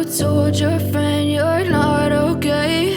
told your friend you're not okay?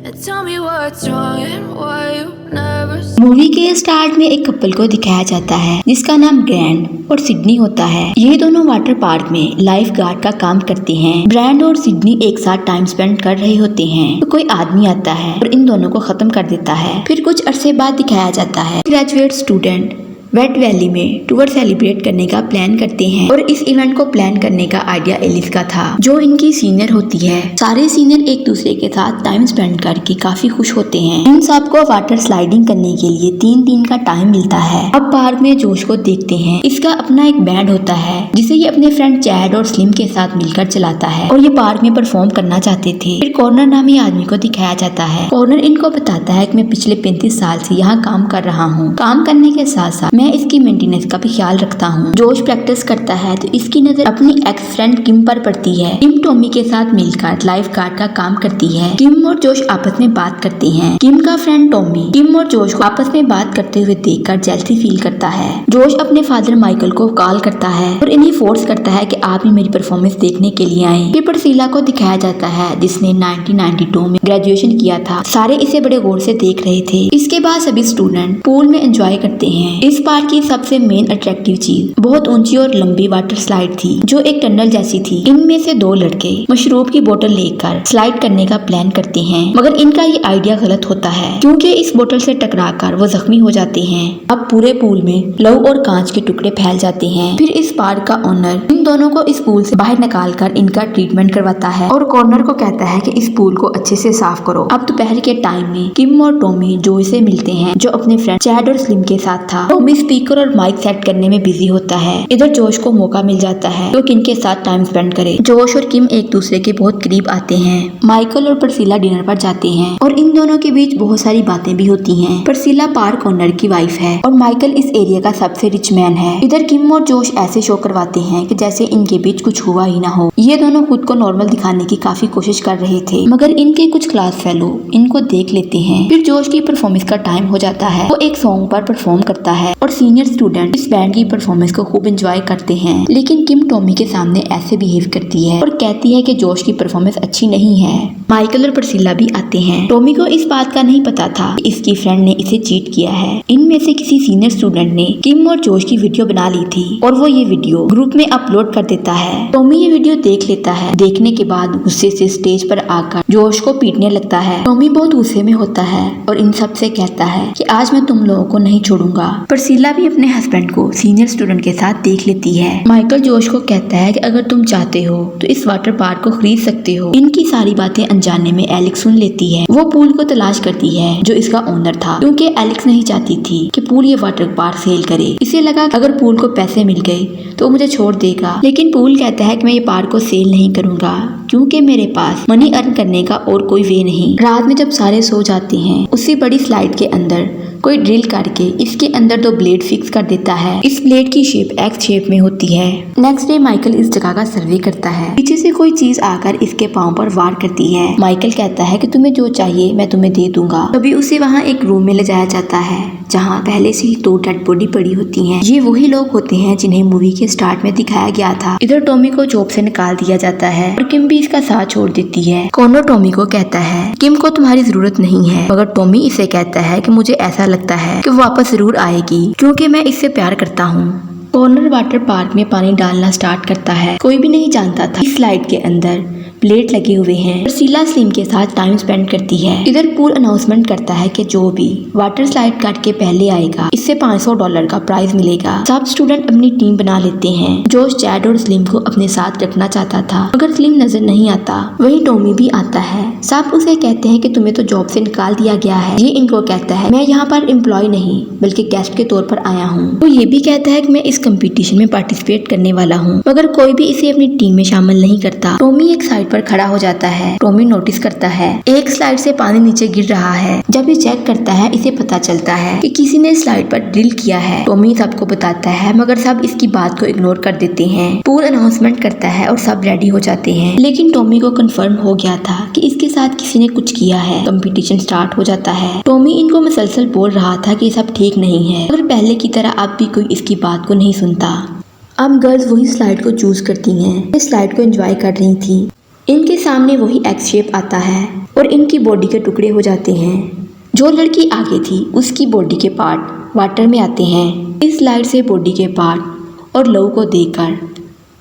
And tell me what's wrong and why you never movie के start में एक couple को दिखाया जाता है जिसका नाम ग्रैंड और सिडनी होता है। ये दोनों वाटर पार्क में लाइफ गार्ड का काम करते हैं। ग्रैंड और सिडनी एक साथ टाइम स्पेंड कर रहे होते हैं तो कोई आदमी आता है और इन दोनों को खत्म कर देता है। फिर कुछ अरसे बाद दिखाया जाता है ग्रेजुएट स्टूडेंट वेट वैली में टूर सेलिब्रेट करने का प्लान करते हैं और इस इवेंट को प्लान करने का आइडिया एलिस का था जो इनकी सीनियर होती है। सारे सीनियर एक दूसरे के साथ टाइम स्पेंड करके काफी खुश होते हैं। इन सबको वाटर स्लाइडिंग करने के लिए 3 दिन का टाइम मिलता है। अब पार्क में जोश को देखते हैं। इसका अपना एक बैंड होता है जिसे ये अपने फ्रेंड चैड और स्लिम के साथ मिलकर चलाता है और ये पार्क में परफॉर्म करना चाहते थे। फिर कॉर्नर नामी आदमी को दिखाया जाता है। कॉर्नर इनको बताता है कि मैं पिछले 35 साल से यहाँ काम कर रहा हूँ। काम करने के साथ साथ मैं इसकी मेंटेनेंस का भी ख्याल रखता हूँ। जोश प्रैक्टिस करता है तो इसकी नजर अपनी एक्स फ्रेंड किम पर पड़ती है। किम टॉमी के साथ मिलकर लाइफ गार्ड का काम करती है। किम और जोश आपस में बात करते हैं। किम का फ्रेंड टॉमी किम और जोश को आपस में बात करते हुए देखकर जेलसी फील करता है। जोश अपने फादर माइकल को कॉल करता है और इन्हें फोर्स करता है कि आप भी मेरी परफॉर्मेंस देखने के लिए आए। फिर परसीला को दिखाया जाता है जिसने 1992 में ग्रेजुएशन किया था। सारे इसे बड़े गौर से देख रहे थे। इसके बाद सभी स्टूडेंट पूल में एंजॉय करते हैं। इस पार्क की सबसे मेन अट्रैक्टिव चीज बहुत ऊंची और लंबी वाटर स्लाइड थी जो एक टनल जैसी थी। इनमें से 2 लड़के मशरूब की बोतल लेकर स्लाइड करने का प्लान करते हैं मगर इनका ये आइडिया गलत होता है क्योंकि इस बोतल से टकराकर वो जख्मी हो जाते हैं। अब पूरे पूल में लहू और कांच के टुकड़े फैल जाते हैं। फिर इस पार्क का ओनर इन दोनों को इस पूल से बाहर निकाल कर इनका ट्रीटमेंट करवाता है और कॉर्नर को कहता है कि इस पूल को अच्छे से साफ करो। अब दोपहर के टाइम में किम और टॉमी जोश से मिलते हैं जो अपने फ्रेंड चैड और स्लिम के साथ था। टॉमी स्पीकर और माइक सेट करने में बिजी होता है। इधर जोश को मौका मिल जाता है तो किम के साथ टाइम स्पेंड करे। जोश और किम एक दूसरे के बहुत करीब आते हैं। माइकल और परसीला डिनर पर जाते हैं और इन दोनों के बीच बहुत सारी बातें भी होती हैं। परसीला पार्क ओनर की वाइफ है और माइकल इस एरिया का सबसे रिच मैन है। इधर किम और जोश ऐसे शो करवाते हैं कि जैसे इनके बीच कुछ हुआ ही ना हो। ये दोनों खुद को नॉर्मल दिखाने की काफी कोशिश कर रहे थे मगर इनके कुछ क्लास फेलो इनको देख लेते हैं। फिर जोश की परफॉर्मेंस का टाइम हो जाता है। वो एक सॉन्ग पर परफॉर्म करता है और सीनियर स्टूडेंट इस बैंड की परफॉर्मेंस को खूब एंजॉय करते हैं। लेकिन किम टॉमी के सामने ऐसे बिहेव करती है और कहती है कि जोश की परफॉर्मेंस अच्छी नहीं है। माइकल और परसीला भी आते हैं। टॉमी को इस बात का नहीं पता था कि इसकी फ्रेंड ने इसे चीट किया है। इनमें से किसी सीनियर स्टूडेंट ने किम और जोश की वीडियो बना ली थी और वो ये वीडियो ग्रुप में अपलोड कर देता है। टॉमी ये वीडियो देख लेता है। देखने के बाद गुस्से से स्टेज पर आकर जोश को पीटने लगता है। टॉमी बहुत गुस्से में होता है और इन सब से कहता है कि आज मैं तुम लोगों को नहीं छोड़ूंगा। परसीला भी अपने हस्बैंड को सीनियर स्टूडेंट के साथ देख लेती है। माइकल जोश को कहता है कि अगर तुम चाहते हो तो इस वाटर पार्क को खरीद सकते हो। इनकी सारी बातें अनजाने में एलेक्स सुन लेती है। वो पूल को तलाश करती है जो इसका ओनर था क्योंकि एलेक्स नहीं चाहती थी कि पूल ये वाटर पार्क सेल करे। इसे लगा अगर पूल को पैसे मिल गए तो मुझे छोड़ देगा लेकिन पूल कहता है कि मैं ये पार्क को सेल नहीं करूंगा क्योंकि मेरे पास मनी अर्न करने का और कोई वे नहीं। रात में जब सारे सो जाते हैं उसी बड़ी स्लाइड के अंदर कोई ड्रिल करके इसके अंदर 2 ब्लेड फिक्स कर देता है। इस ब्लेड की शेप एक्स शेप में होती है। नेक्स्ट डे माइकल इस जगह का सर्वे करता है। पीछे से कोई चीज आकर इसके पांव पर वार करती है। माइकल कहता है कि तुम्हें जो चाहिए मैं तुम्हें दे दूंगा। तभी उसे वहाँ एक रूम में ले जाया जाता है जहाँ पहले से ही 2 डेड बॉडी पड़ी होती हैं। ये वही लोग होते हैं जिन्हें मूवी के स्टार्ट में दिखाया गया था। इधर टॉमी को जॉब से निकाल दिया जाता है और किम भी इसका साथ छोड़ देती है। कॉर्नर टॉमी को कहता है किम को तुम्हारी जरूरत नहीं है मगर टॉमी इसे कहता है कि मुझे ऐसा लगता है कि वो वापस जरूर आएगी क्योंकि मैं इससे प्यार करता हूँ। कॉर्नर वाटर पार्क में पानी डालना स्टार्ट करता है। कोई भी नहीं जानता था इस स्लाइड के अंदर प्लेट लगे हुए हैं। परसीला स्लिम के साथ टाइम स्पेंड करती है। इधर पूल अनाउंसमेंट करता है कि जो भी वाटर स्लाइड काट के पहले आएगा इससे $500 का प्राइज मिलेगा। सब स्टूडेंट अपनी टीम बना लेते हैं। जोश चैड और स्लिम को अपने साथ रखना चाहता था मगर स्लिम नजर नहीं आता। वही टॉमी भी आता है। सब उसे कहते हैं कि तुम्हें तो जॉब से निकाल दिया गया है। ये इनको कहता है मैं यहाँ पर एम्प्लॉय नहीं बल्कि गेस्ट के तौर पर आया हूँ। वो ये भी कहता है कि मैं इस कंपटीशन में पार्टिसिपेट करने वाला हूँ मगर कोई भी इसे अपनी टीम में शामिल नहीं करता। टॉमी एक साइड पर खड़ा हो जाता है। टॉमी नोटिस करता है एक स्लाइड से पानी नीचे गिर रहा है। जब ये चेक करता है इसे पता चलता है कि किसी ने स्लाइड पर ड्रिल किया है। टॉमी सबको बताता है मगर सब इसकी बात को इग्नोर कर देते हैं। पूल अनाउंसमेंट करता है और सब रेडी हो जाते हैं लेकिन टॉमी को कंफर्म हो गया था कि इसके साथ किसी ने कुछ किया है। कंपटीशन स्टार्ट हो जाता है। टॉमी इनको मुसलसल बोल रहा था कि सब ठीक नहीं है मगर पहले की तरह अब भी कोई इसकी बात को नहीं सुनता। अब गर्ल्स वही स्लाइड को चूज करती हैं। इस स्लाइड को एंजॉय कर रही थी। इनके सामने वही एक्स शेप आता है और इनकी बॉडी के टुकड़े हो जाते हैं। जो लड़की आगे थी उसकी बॉडी के पार्ट वाटर में आते हैं। इस स्लाइड से बॉडी के पार्ट और लव को देखकर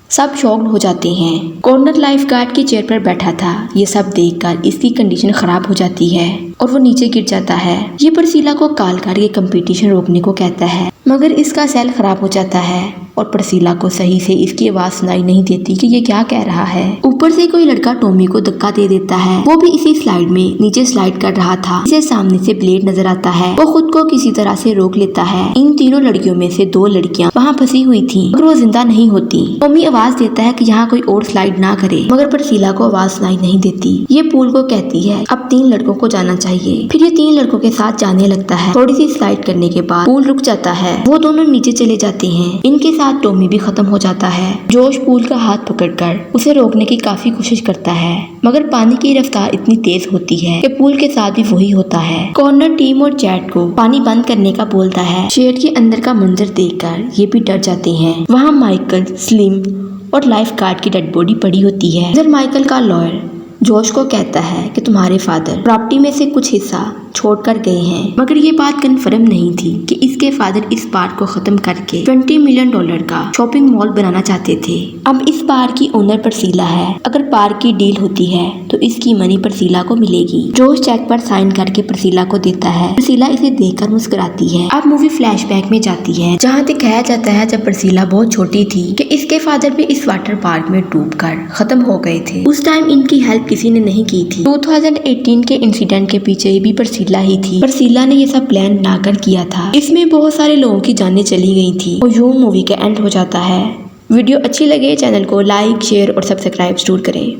सब शॉक्ड हो जाते हैं। कॉर्नर लाइफ गार्ड की चेयर पर बैठा था। ये सब देखकर इसकी कंडीशन खराब हो जाती है और वो नीचे गिर जाता है। ये परसीला को कॉल करके कंपटीशन रोकने को कहता है, मगर इसका सेल खराब हो जाता है और परसीला को सही से इसकी आवाज सुनाई नहीं देती कि ये क्या कह रहा है। ऊपर से कोई लड़का टॉमी को धक्का दे देता है। वो भी इसी स्लाइड में नीचे स्लाइड कर रहा था। इसे सामने से ब्लेड नजर आता है। वो खुद को किसी तरह से रोक लेता है। इन तीनों लड़कियों में से 2 लड़कियां वहाँ फंसी हुई थी, मगर वो जिंदा नहीं होती। टॉमी आवाज देता है कि यहाँ कोई और स्लाइड ना करे, मगर परसीला को आवाज सुनाई नहीं देती। ये पूल को कहती है अब 3 लड़कों को जाना चाहिए। फिर ये 3 लड़कों के साथ जाने लगता है। थोड़ी सी स्लाइड करने के बाद पूल रुक जाता है। वो दोनों नीचे चले जाते हैं। इनके साथ टॉमी भी खत्म हो जाता है। जोश पूल का हाथ पकड़कर उसे रोकने की काफी कोशिश करता है, मगर पानी की रफ्तार इतनी तेज होती है कि पूल के साथ भी वही होता है। कॉर्नर टीम और चैट को पानी बंद करने का बोलता है। शेड के अंदर का मंजर देखकर ये भी डर जाते हैं। वहाँ माइकल, स्लिम और लाइफ गार्ड की डेड बॉडी पड़ी होती है। इधर माइकल का लॉयर जोश को कहता है कि तुम्हारे फादर प्रॉपर्टी में से कुछ हिस्सा छोड़कर गए हैं, मगर ये बात कंफर्म नहीं थी कि इसके फादर इस पार्क को खत्म करके $20 मिलियन का शॉपिंग मॉल बनाना चाहते थे। अब इस पार्क की ओनर परसीला है। अगर पार्क की डील होती है तो इसकी मनी परसीला को मिलेगी। जोश चेक पर साइन करके परसीला को देता है। परसीला इसे देखकर मुस्कुराती है। अब मूवी फ्लैशबैक में जाती है, जहाँ दिखाया जाता है जब परसीला बहुत छोटी थी कि इसके फादर भी इस वाटर पार्क में डूबकर खत्म हो गए थे। उस टाइम इनकी हेल्प किसी ने नहीं की थी। 2018 के इंसिडेंट के पीछे भी परसीला ही थी। परसीला ने ये सब प्लान बनाकर किया था। इसमें बहुत सारे लोगों की जानें चली गई थी और यूं मूवी का एंड हो जाता है। वीडियो अच्छी लगे चैनल को लाइक, शेयर और सब्सक्राइब जरूर करें।